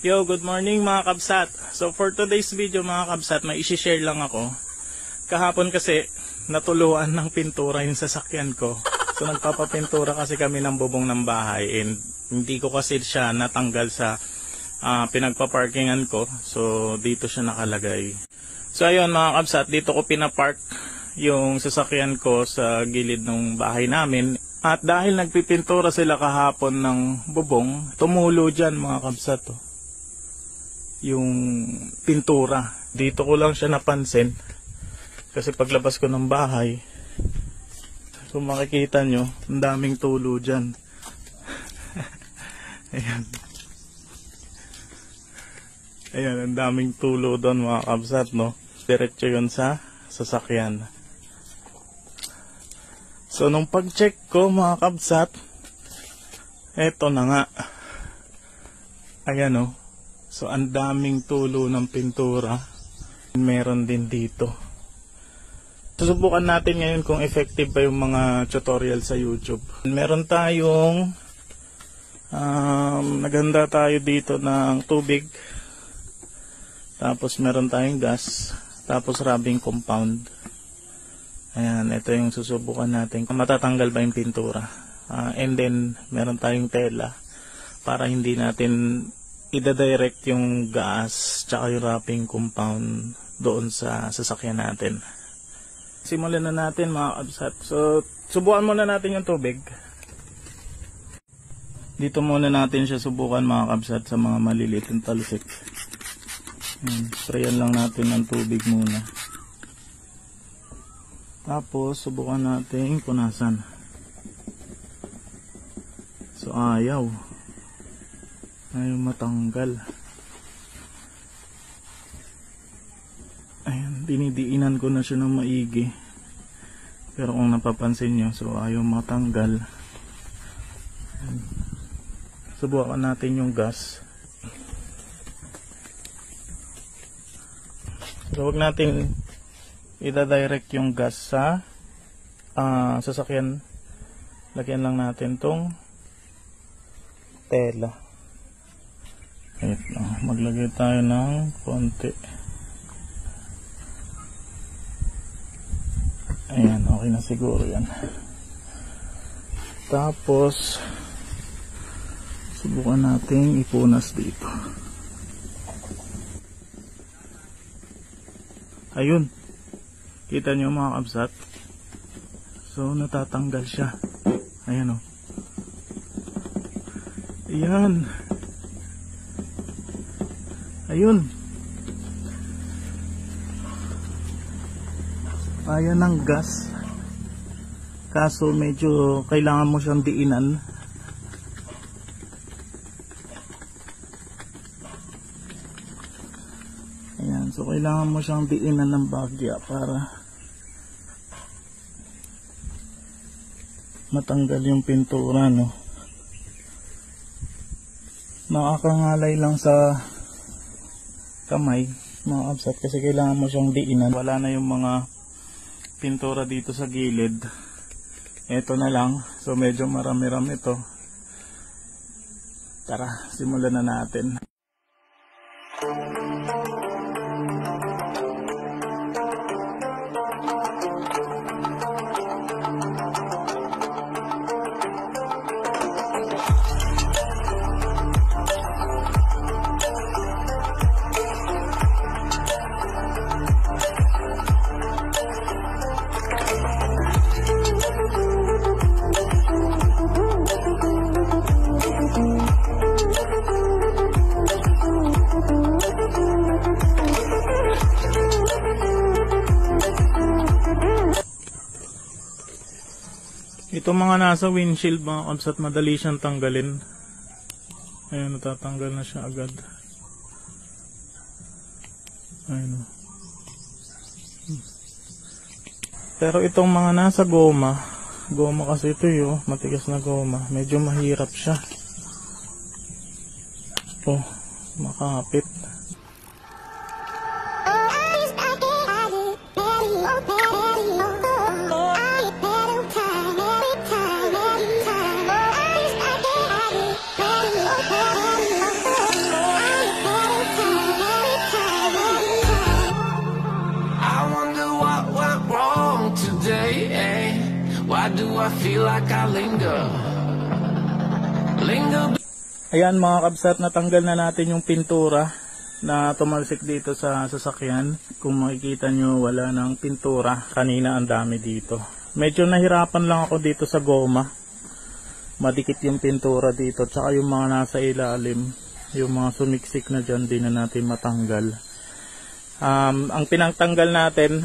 Yo, good morning mga kabsat. So for today's video mga kabsat, may isi-share lang ako. Kahapon kasi natuluan ng pintura yung sasakyan ko. So nagpapapintura kasi kami ng bubong ng bahay and hindi ko kasi siya natanggal sa pinagpaparkingan ko. So dito siya nakalagay. So ayun mga kabsat, dito ko pinapark yung sasakyan ko sa gilid ng bahay namin. At dahil nagpipintura sila kahapon ng bubong, tumulo dyan mga kabsat to. Yung pintura. Dito ko lang siya napansin. Kasi paglabas ko ng bahay, kung makikita nyo, ang daming tulo dyan. Ayan. Ayan, ang daming tulo doon mga kabsat, no? Diretso yun sa sasakyan. So, nung pag-check ko mga kabsat, eto na nga. Ayan, no? So, ang daming tulo ng pintura. Meron din dito. Susubukan natin ngayon kung effective ba yung mga tutorial sa YouTube. Meron tayong naghanda tayo dito ng tubig. Tapos meron tayong gas. Tapos rubbing compound. Ayan, ito yung susubukan natin. Matatanggal ba yung pintura? And then, meron tayong tela para hindi natin ida-direct yung gas tsaka yung wrapping compound doon sa sasakyan natin. Simulan na natin mga kabsat. So, subukan muna natin yung tubig. Dito muna natin siya subukan mga kabsat sa mga maliliit yung talsik. Sprayan lang natin ng tubig muna. Tapos, subukan natin punasan. So, ayaw matanggal. Ayan, dinidiinan ko na siya ng maigi. Pero kung napapansin nyo, so ayaw matanggal. Ayan. Subukan natin yung gas. So huwag natin ida-direct yung gas sa sasakyan. Lagyan lang natin tong tela. Ito, maglagay tayo ng konti. Ayan, okay na siguro yan. Tapos subukan natin ipunas dito. Ayun, kita nyo mga kabsat. So natatanggal siya. Ayan o. Ayan. Ayun. Ayan ang gas. Kaso medyo kailangan mo siyang diinan. Ayan. So kailangan mo siyang diinan ng bagya para matanggal yung pintura, no? Nakakangalay lang sa kamay mga kabsat kasi kailangan mo siyang diinan. Wala na yung mga pintura dito sa gilid. Ito na lang. So medyo marami-rami ito. Tara, simulan na natin. Ito mga nasa windshield mga kabsat, madali siyang tanggalin. Ayan, natatanggal na siya agad. Ayan. Pero itong mga nasa goma kasi ito yung matigas na goma, medyo mahirap siya. Oh, makapit. I feel like I linger. Ayan mga kabsat, natanggal na natin yung pintura na tumalsik dito sa sasakyan. Kung makikita nyo, wala nang pintura. Kanina ang dami dito. Medyo nahirapan lang ako dito sa goma. Madikit yung pintura dito. Tsaka yung mga nasa ilalim, yung mga sumiksik na dyan, di na natin matanggal. Ang pinangtanggal natin,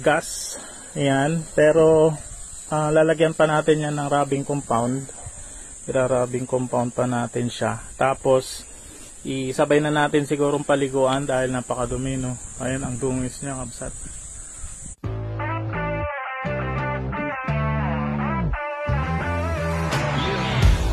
gas. Ayan. Pero lalagyan pa natin yan ng rubbing compound. Ira-rubbing compound pa natin siya. Tapos isabay na natin sigurong paliguan dahil napakadumi, no? Ayan ang dungis niya, kabsat.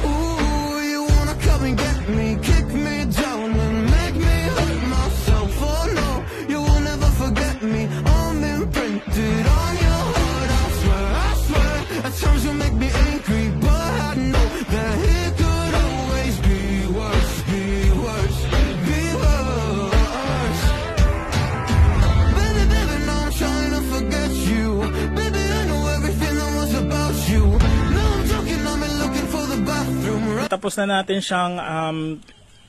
Ooh, you wanna come and get me, kick me down and make me hurt myself. Oh no, you will never forget me. I'm imprinted on your heart. I swear, at times you make me angry, but I know that it could always be worse, be worse, be worse. Baby, baby, now I'm trying to forget you. Baby, I know everything that was about you. Now I'm joking, I'm looking for the bathroom. Tapos na natin siyang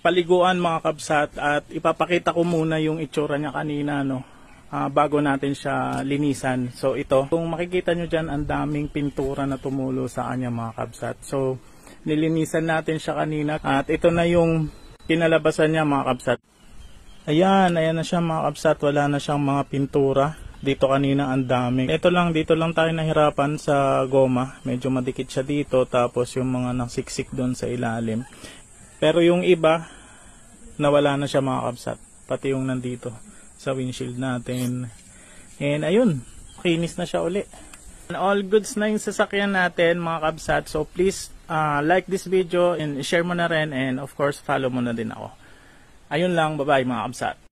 paliguan mga kabsat, at ipapakita ko muna yung itsura niya kanina, no? Bago natin siya linisan. So ito, kung makikita nyo dyan, ang daming pintura na tumulo sa kanya mga kabsat. So nilinisan natin siya kanina, at ito na yung kinalabasan niya mga kabsat. Ayan na siya mga kabsat. Wala na siyang mga pintura. Dito kanina ang dami. Ito lang, dito lang tayo nahirapan sa goma. Medyo madikit siya dito, tapos yung mga nasiksik doon sa ilalim. Pero yung iba, nawala na siya mga kabsat. Pati yung nandito sa windshield natin. And ayun, kinis na siya uli. All goods na yung sasakyan natin mga kabsat. So please like this video and share mo na rin, and of course follow mo na din ako. Ayun lang, bye bye mga kabsat.